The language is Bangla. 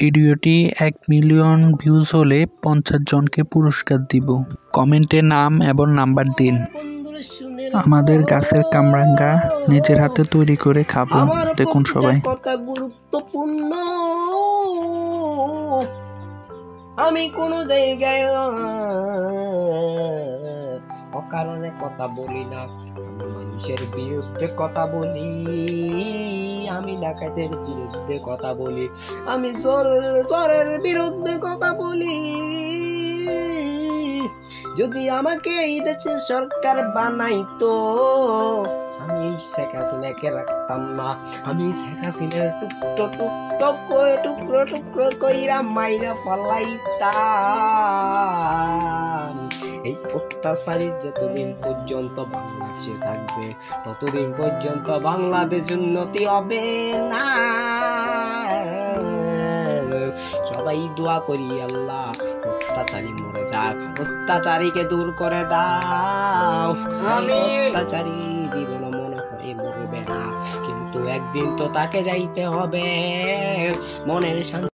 ভিডিওটি 1 মিলিয়ন ভিউজ হলে 50 জনকে পুরস্কার দিব। কমেন্টে নাম এবং নাম্বার দিন। আমাদের গাছের কামরাঙ্গা নিজের হাতে তৈরি করে খাবো। দেখুন সবাই। কথা গুরুত্বপূর্ণ, আমি কোন জায়গায় অকারণে কথা বলি না। আমি মানুষের বিরুদ্ধে কথা বলি, আমি ডাকাতের বিরুদ্ধে কথা বলি, আমি চোরের বিরুদ্ধে কথা বলি। যদি আমাকে এই দেশের সরকার বানাইতো, আমি শেখ হাসিনাকে রাখতাম না। আমি শেখ হাসিনার টুকরো টুকরো কইরা মাইরা ফলাইতাম। এই অত্যাচারী যতদিন পর্যন্ত বাংলাদেশে থাকবে, ততদিন পর্যন্ত বাংলাদেশ উন্নতি হবে না। সবাই দোয়া করি, আল্লাহ অত্যাচারী মরে যাক, অত্যাচারীকে দূর করে দাও। আমি অত্যাচারী জীবন মনে হয় মরবে না, কিন্তু একদিন তো তাকে যাইতে হবে। মনের শান্তি